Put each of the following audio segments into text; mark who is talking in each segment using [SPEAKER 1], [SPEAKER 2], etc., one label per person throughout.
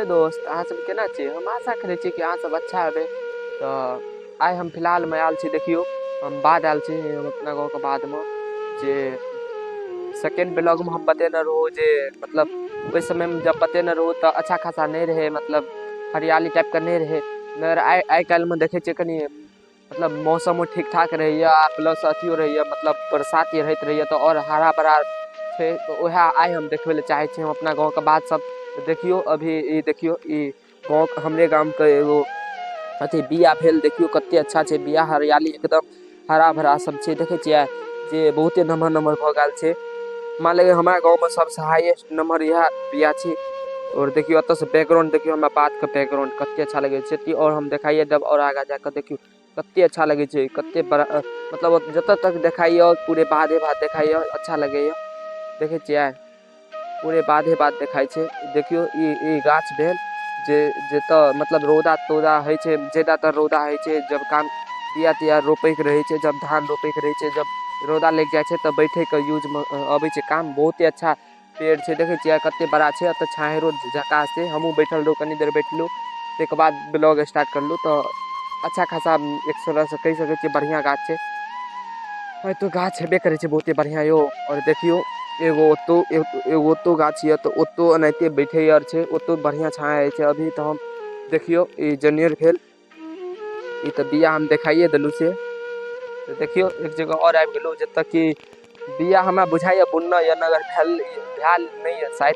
[SPEAKER 1] दोस्त, अहाँ सब केना छी? हम आशा करै छी कि अहाँ सब अच्छा हेबै। तऽ आइ हम फिलहालमे आयल छी, देखियौ हम बाद आयल छी हम अपना गाँवके बाधमे, जे सेकेंड ब्लॉगमे हम बतेने रहूँ जे मतलब ओहि समयमे जब बतेने रहूँ तऽ अच्छा खासा नहीं रहे, मतलब हरियाली टाइपके नहीं रहे। मगर आइ काल्हिमे देखै छियै कनि मतलब मौसमो ठीक ठाक रहैया, प्लस अथियो रहैया, मतलब बरसात रहैत रहैया तऽ और हरा भरा छै। तऽ उएह आइ हम देखबै लए चाहै छी हम अपना गाँवके बात सब। तऽ देखियौ अभी ई देखियौ ई गाँव हमरे गामके एगो अथी बिया भेल, देखियौ कते अच्छा छै बिया, हरियाली एकदम हरा भरा सब छै। देखै छियै जे बहुते नमहर नमहर भऽ गेल छै। मान लिअ हमरा गाँवमे सबसँ हाईएस्ट नम्बर इएह बिया छै। और देखियो एतऽ से बैकग्राउंड देखियो, हमरा बात के बैकग्राउंड कते अच्छा लगे छै। और हम देखाइए जब और आगा जाकर देखियो कते अच्छा लगे छै, कते बड़ा मतलब जतऽ तक देखाइए पूरे बाधे बाध देखाइए, अच्छा लगैए। देखै छियै पूरे बाधे बाध देखाइ छै। देखियौ ई गाछ भेल जे जतऽ मतलब रौदा तौदा होइ छै, ज्यादातर रौदा होइ छै जब काम बिया तिया रोपैके रहै छै, जब धान रोपैके रहै छै, जब रौदा लागि जाइ छै तब बैठेके यूजमे अबै छै काम। बहुते अच्छा पेड़ छै, देखै छियै कते बड़ा छै। एतऽ छाहरो झकास छै, हमहूँ बैठल रहौं कनी देर बैठलहुँ, ताहिके बाद ब्लॉग स्टार्ट करलहुँ। तऽ अच्छा खासा एक तरहसँ कहि सकै छियै बढ़िआँ गाछ छै। तो गाछ हेबे करै छै बहुते बढ़िआँ यौ। और देखियौ एगो ओतौ गाछ ये तऽ ओतौ एनाहिते बैठे आर छै, ओतौ बढ़िया छाया होइ छै। अभी तऽ हम देखियौ ई जनेर भेल, ई तऽ बिया हम देखाइए देलहुँ से। तऽ देखियौ एक जगह और आबि गेलहुँ जतऽ कि बिया हमरा बुझाइए बुनना यऽ, नगर भेल नहि यऽ शायद,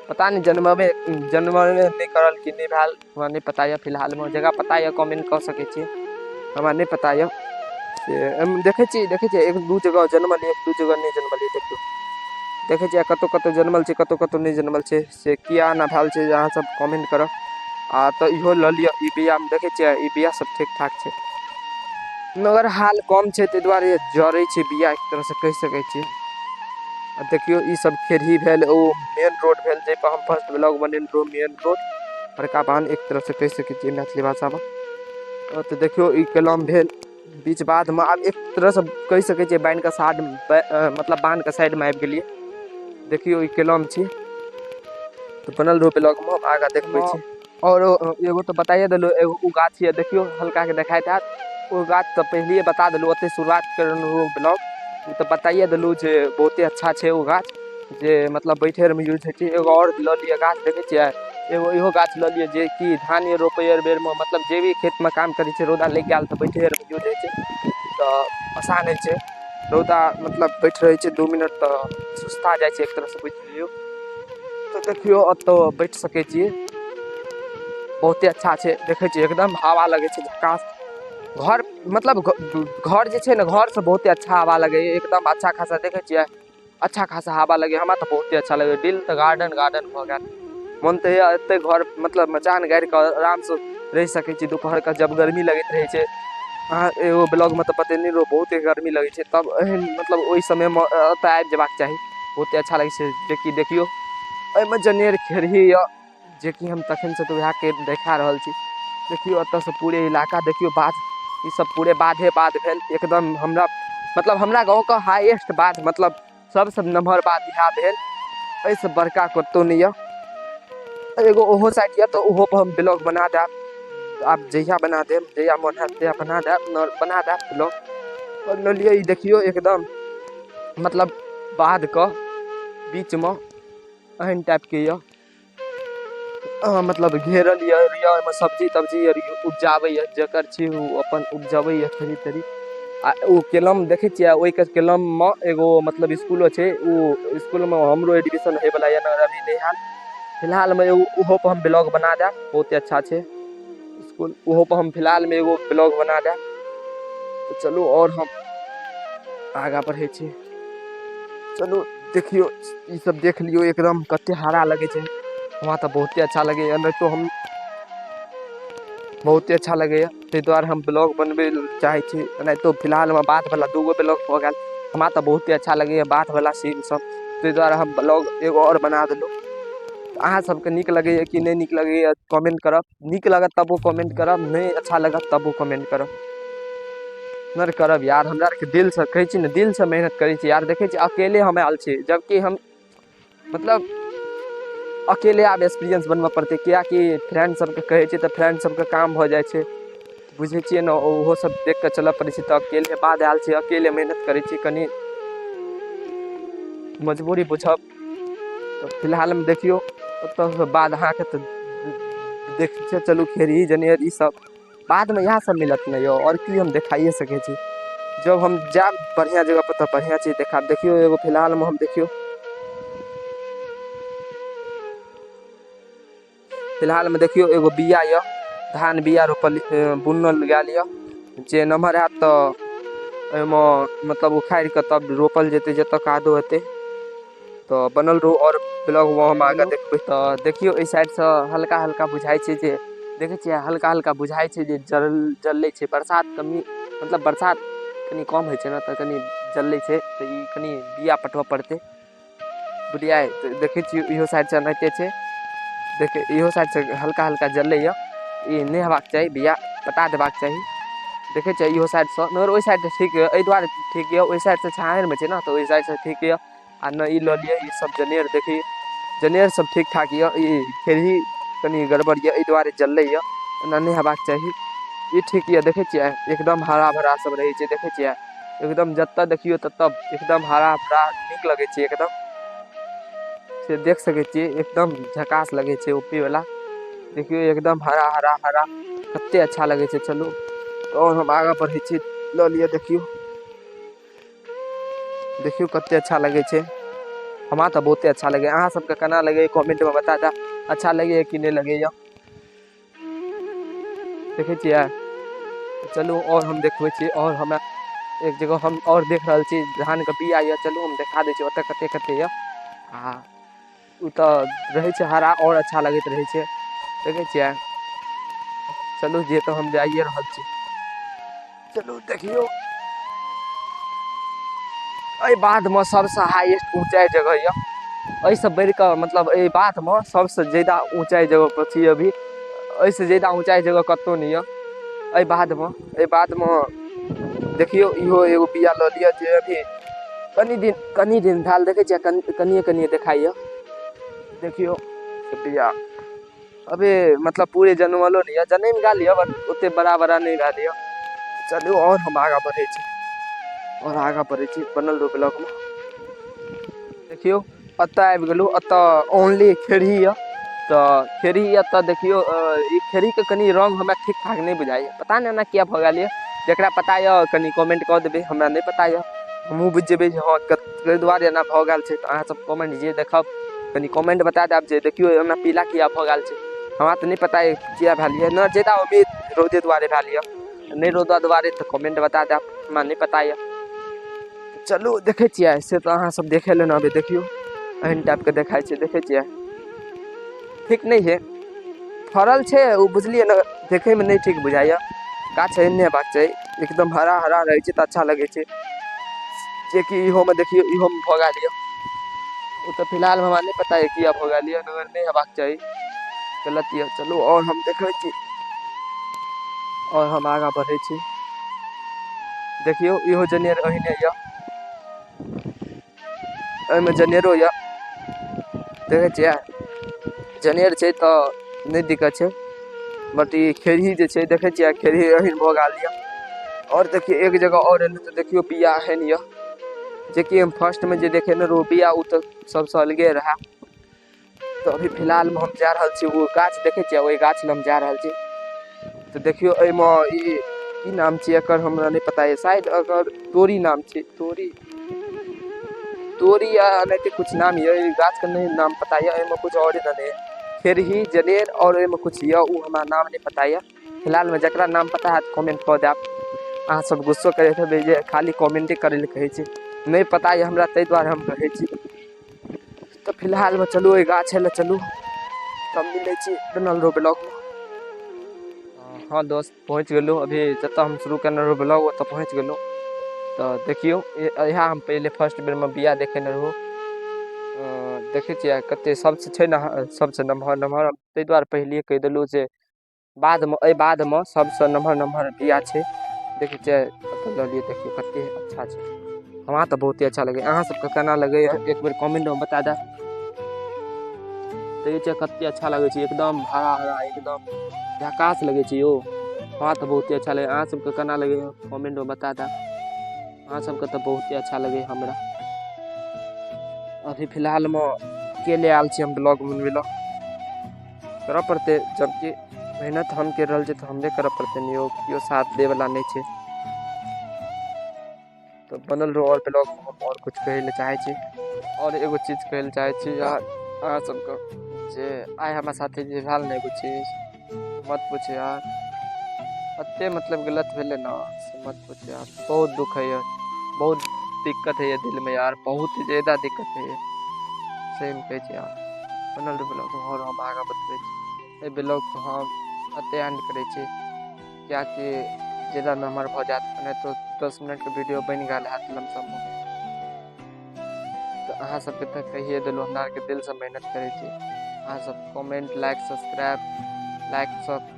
[SPEAKER 1] पता नहीं जनमबे नहीं करल कि नहीं भेल, हमरा नहीं पता यऽ। फिलहालमे जगह पता यऽ कमेंट कऽ सकै छियै, हमरा नहीं पता यऽ से। देखै छियै एक दू जगह जनमल, एक दू जगह नहीं जनमल यऽ। देखियौ देखै छियै कतहु कतहु जनमल छै, कतहु कतहु नहीं जनमल छै, से किया एना भेल छै अहाँ सब कमेंट करब। तऽ इहो लऽ लिअ ई बियामे, देखै छियै ई बिया सब ठीक ठाक छै, मगर हाल कम छै ताहि दुआरे जड़ै छै बिया, एक तरहसँ कहि सकै छियै। आ देखियौ ई सब खेरही भेल, ओ मेन रोड भेल जाहिपर हम फर्स्ट ब्लॉग बनेने रहौं, मेन रोड बड़का बान्ह एक तरहसँ कहि सकै छियै मैथिली भाषामे। तऽ देखियौ ई कलम भेल बीच बाधमे, आब एक तरहसँ कहि सकै छियै बान्हिके साइड मतलब बान्हके साइडमे आबि गेलियै। देखियौ ई कलम छी, तऽ बनल रहू ब्लॉगमे, हम आगाँ देखबै छी। और एगो तऽ बताइए देलहुँ, एगो ओ गाछ यऽ देखियौ हल्का के देखाइत हैत, ओ गाछ तऽ पहिलिए बता देलहुँ, ओतहि शुरुआत करने रहौं ब्लॉग, ओ तऽ बताइए देलहुँ जे बहुते अच्छा छै ओ गाछ, जे मतलब बैठे आरमे यूज होइ छै। एगो और लऽ लिअ गाछ, देखै छियै एगो इहो गाछ लऽ लिअ जे कि धान आर रोपै आर बेरमे, मतलब जे भी खेतमे काम करै छै रौदा लागि गेल तऽ बैठे आरमे यूज होइ छै। तऽ आसान होइ छै, रौदा मतलब बैठ रहै छै 2 मिनट तऽ सुस्ता जाइ छै एक तरहसँ बुझि लियौ। तऽ देखियौ एतऽ बैठ सकै छियै, बहुते अच्छा छै। देखै छियै एकदम हवा लगै छै झकास, घर मतलब घर जे छै ने, घरसँ बहुते अच्छा हवा लगैए, एकदम अच्छा खासा देखै छियै अच्छा खासा हवा लगैए। हमरा तऽ बहुते अच्छा लगैए, दिल तऽ गार्डन गार्डन भऽ गेल। मोन तऽ होइए एते घर मतलब मचान गाड़ि कऽ आरामसँ रहि सकै छी दुपहरके, जब गर्मी लगैत रहै छै। अहाँ एगो ब्लॉगमे तऽ बतेने रहौं बहुते गर्मी लगै छै, तब एहन मतलब ओहि समयमे एतऽ आबि जेबाक चाही, बहुते अच्छा लगै छै। जेकि देखियौ एहिमे जनेर खेरही यऽ, जेकि हम तखनसँ तऽ उएहके देखा रहल छी। देखियौ एतऽसँ पूरे इलाका देखियौ बाध, ई सब पूरे बाधे बाध भेल एकदम। हमरा मतलब हमरा गाँवके हाईएस्ट बाध, मतलब सबसँ नमहर बाध इएह भेल, एहिसँ बड़का कतहु नहीं यऽ। एगो ओहो साइड यऽ तऽ ओहो पर हम ब्लॉग बना देब, आब जहिया बना देब, जहिया मोन हैत तहिया बना देब ब्लॉग। और लऽ लिअ ई देखियौ एकदम मतलब बाधके बीचमे एहन टाइपके यऽ, मतलब घेरल यऽ, ओहिमे सब्जी तब्जी आर उपजाबैए, जकर छै ओ अपन उपजबैए खेड़ी तेड़ी। आ ओ केलम देखै छियै, ओहिके केलममे एगो मतलब इसकुलो छै, ओ इसकुलमे हमरो एडमिशन होयवला यऽ, मगर अभी नहि हैत। फिलहालमे एगो ओहोपर हम ब्लॉग बना देब, बहुते अच्छा छै इसकुल, ओहोपर हम फिलहालमे एगो ब्लॉग बना देब। तऽ चलू और हम आगाँ बढ़ै छी, चलू देखियौ ई सब देख लियौ एकदम कते हरा लगै छै। हमरा तऽ बहुते अच्छा लगैए, नहि तो हम बहुते अच्छा लगैए, ताहि दुआरे हम ब्लॉग बनबै चाहै छी। एनाहितो फिलहालमे बाधवला 2गो ब्लॉग भऽ गेल, हमरा तऽ बहुते अच्छा लगैए बाधवला सीन सब, ताहि दुआरे हम ब्लॉग एगो और बना देलहुँ। अहाँ सबके नीक लगैए कि नहीं नीक लगैए कमेंट करब, नीक लागत तबो कमेंट करब, नहीं अच्छा लागत तबो कमेंट करब। मगर करब यार, हमरा आरके दिलसँ कहै छी ने, दिलसँ मेहनत करै छी यार। देखै छी अकेले हम आयल छी, जबकि हम मतलब अकेले आब एक्सपीरियंस बनबऽ पड़तै, कियाकि फ्रेंड सबके कहै छै तऽ फ्रेंड सबके काम भऽ जाइ छै, बुझै छियै ने, ओहो सब देख कऽ चलऽ पड़ै छै। तऽ अकेले बाद आयल छै, अकेले मेहनत करै छी, कनि मजबूरी बुझब। तऽ फिलहालमे देखियौ ओतऽसँ बाद अहाँके तऽ देखिते चलू खेरही जनेर ई सब बादमे इएह सब मिलत ने यौ, आओर की हम देखाइए सकै छी। जब हम जायब बढ़िआँ जगह पर तऽ बढ़िआँ चीज देखाब। देखियौ एगो फिलहालमे हम देखियौ फिलहालमे देखियौ एगो बिया यऽ, धान बिया रोपल बुनल गेल यऽ, जे नमहर हैत तऽ ओहिमे मतलब उखाड़ि कऽ तब रोपल जेतै जतऽ कादो हेतै। तऽ बनल रहू, और ब्लॉगमे हम आगाँ देखबै। तऽ देखियौ एहि साइडसँ हल्का हल्का बुझाइ छै जे, देखै छियै हल्का हल्का बुझाइ छै जे जलै छै। बरसात कमी मतलब बरसात कनि कम होइ छै ने, तऽ कनि जलै छै, तऽ ई कनि बिया पटबऽ पड़तै, बुझलियै। देखै छियै इहो साइडसँ एनाहिते छै, देखियौ इहो साइडसँ हल्का हल्का जलैए, ई नहि हेबाक चाही, बिया पटा देबाक चाही। देखै छियै इहो साइडसँ, मगर ओहि साइड ठीक यऽ, एहि दुआरे ठीक यऽ ओहि साइडसँ छाहरिमे छै ने, तऽ ओहि साइडसँ ठीक यऽ। आ नहि ई लऽ लिअ, ई सब जनेर देखी, जनेर सब ठीक ठाक यऽ, ई खेरही कनि गड़बड़ यऽ, एहि दुआरे जललै यऽ, एना नहि हेबाक चाही। ई ठीक यऽ, देखै छियै एकदम हरा भरा सब रहै छै, देखै छियै एकदम जतऽ देखियौ ततऽ एकदम हरा भरा नीक लगै छै एकदम, से देख सकै छियै एकदम झकास लगै छै ऊपी वाला। देखियौ एकदम हरा हरा हरा कते अच्छा लगै छै। चलू और हम आगाँ बढ़ै छी, लऽ लिअ देखियौ, देखियौ कते अच्छा लगै छै। हमरा तऽ बहुते अच्छा लगैए, अहाँ सबके केना लगैए कमेंटमे बता द, अच्छा लगैए कि नहि लगैए, देखै छियै। चलू और हम देखबै छी, और हमरा एक जगह हम और देख रहल छी धानके बिया यऽ, चलू हम देखा दै छी ओतऽ कते कते यऽ। आ ओ तऽ रहै छै हरा, और अच्छा लगैत रहै छै, देखै छियै। चलू जे तऽ हम जाइए रहल छी, चलू देखियौ एहि बाधमे सबसँ हाईएस्ट ऊँचाइ जगह यऽ, एहिसँ बढ़ि कऽ मतलब एहि बाधमे सबसँ ज्यादा ऊँचाइ जगह पर छी अभी, एहिसँ ज्यादा ऊँचाइ जगह कतहु नहि यऽ एहि बाधमे। एहि बाधमे देखियौ इहो एगो बिया लऽ लिअ, जे अभी कनि दिन भेल, देखै छियै कनिये कनिये देखाइए, देखियौ बिया अभी मतलब पूरे जनमलो नहि यऽ, जनमि गेल यऽ बट ओते बड़ा बड़ा नहि भेल यऽ। चलू और हम आगाँ बढ़ै छी, और आगाँ बढ़ै छी, बनल रहू ब्लॉगमे। देखियौ एतऽ आबि गेलहुँ, एतऽ ओनली खेरही यऽ, तऽ खेरही यऽ तऽ देखियौ ई खेरहीके कनि रङ्ग हमरा ठीक ठाक नहि बुझाइए, पता नहि एना किया भऽ गेल यऽ, जकरा पता यऽ कनि कमेंट कऽ देबै, हमरा नहि पता यऽ, हमहूँ बुझि जेबै जे हँ कइ दुआरे एना भऽ गेल छै। तऽ अहाँसब कमेंट जे देखब कनि कमेंट बता देब जे देखियौ एना पीला किया भऽ गेल छै, हमरा तऽ नहि पता यऽ किया भेल यऽ, ने ज्यादा उम्मीद रौदे दुआरे भेल यऽ, नहि रौदा दुआरे तऽ कमेंट बता देब, हमरा नहि पता यऽ। चलू देखै छियै, से तऽ अहाँ सब देखे ले ने अबे, देखियौ एहन टाइपके देखाइ छै, देखै छियै ठीक नहि छै, फड़ल छै ओ बुझलियै ने, देखैमे नहि ठीक बुझाइए, गाछ एहने हेबाक चाही एकदम हरा हरा रहै छै तऽ अच्छा लगै छै। जेकि इहोमे देखियौ इहोमे भऽ गेल यऽ, ओ तऽ फिलहाल हमरा नहि पता यऽ किया भऽ गेल यऽ, मगर नहि हेबाक चाही, गलत यऽ। चलू और हम देखबै छी, और हम आगाँ बढ़ै छी, देखियौ इहो जनेर ओहिने यऽ, एहिमे जनेरो यऽ, देखै छियै जनेर छै तऽ नहि दिक्कत छै, बट ई खेरही जे छै देखै छियै खेरही एहन भऽ गेल यऽ। और देखियौ एक जगह और एने तऽ देखियौ बिया एहन यऽ, जेकि हम फर्स्टमे जे देखेने रहौ बिया ओ तऽ सबसँ अलगे रहै। तऽ अभी फिलहालमे हम जा रहल छी ओ गाछ देखै छियै, ओहि गाछ लग हम जा रहल छी, तऽ देखियौ एहिमे ई की नाम छियै एकर हमरा नहि पता यऽ, शायद एकर तोरी नाम छै, तोरी या एनाहिते कुछ नाम यऽ, गाछके नहि नाम पता यऽ, एहिमे कुछ औरे देने यऽ, खेरही जनेर और ओहिमे कुछ यऽ ओ हमरा नाम नहि पता यऽ। फिलहालमे जकरा नाम पता हैत कमेंट कऽ देब, अहाँ सब गुस्सो करैत हेबै जे खाली कमेंटे करै लए कहै छै, नहि पता यऽ हमरा ताहि दुआरे हम कहै छी। तऽ फिलहालमे चलू ओहि गाछ लए चलू, तब मिलै छी बनल रहू ब्लॉगमे। हँ दोस्त पहुँच गेलहुँ, अभी जतऽ हम शुरू केने रहौ ब्लॉग ओतऽ पहुँच गेलहुँ। तऽ देखियौ इएह हम पहिले फर्स्ट बेरमे बिया देखेने रहौं, देखै छियै कते सबसँ छै ने सबसँ नमहर नमहर, ताहि दुआरे पहिलिए कहि देलहुँ जे बादमे एहि बाधमे सबसँ नमहर नमहर बिया छै, देखै छियै ओतऽ लऽ लिअ, देखियौ कते अच्छा छै, हमरा तऽ बहुते अच्छा लगैए, अहाँ सबके केना लगैए एक बेर कमेंटमे बता देब। देखिए कते अच्छा लगे छै, एकदम हरा हरा एकदम झकास लगे छै यो। हाँ तो बहुत ही अच्छा लगे, अहाँ सबके केना लगे कमेंट में बता दा। अहाँ सबके तो बहुत ही अच्छा लगे हमरा। अभी फिलहाल में अकेले आयल छी हम ब्लॉग बनवे ला, करऽ पड़ते जबकि मेहनत हम कर रहल छी तो हमरे करऽ पड़ते नहीं, केओ साथ दे वाला नहीं छे। तो बनल रहो और ब्लॉग में हम और कुछ कहे ले चाहे छी। और एगो चीज कहे ले चाहे छी यार अहाँ सबके, जे आइ हमरा साथे जे भेल ने एगो चीज मत पूछे यार, अते मतलब गलत भेले ना से मत पूछे यार। बहुत दुख है यार, बहुत दिक्कत है ये दिल में यार, बहुत ही ज्यादा दिक्कत है ये, सही में कहे छी यार। बनल रहो ब्लॉग में और हम आगा बतबे छी। ए ब्लॉग को हम अते एंड करे छी, क्या कि ज्यादा नंबर भ जात, नहीं तो 10 मिनट के वीडियो बन गया है लमसम में। तो अहाँ सबके तो कहिए दिलो, हमरा के दिल से मेहनत करे छी। अहाँ सब कमेंट लाइक सब्सक्राइब लाइक सब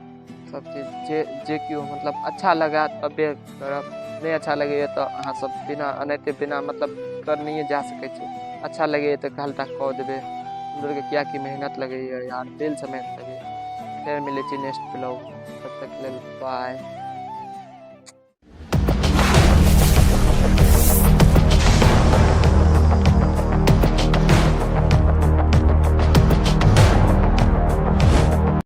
[SPEAKER 1] चीज जे क्यों मतलब अच्छा लगा तबे करब, नहीं अच्छा लगे तो अहाँ सब बिना अनैते बिना मतलब करनिए जा सके छी। अच्छा लगे तो कहलता कह देबे, हम लोग के क्या की मेहनत लगे यार, दिल से मेहनत लगे। फिर मिले छी नेक्स्ट ब्लॉग, तब तक ले बाय।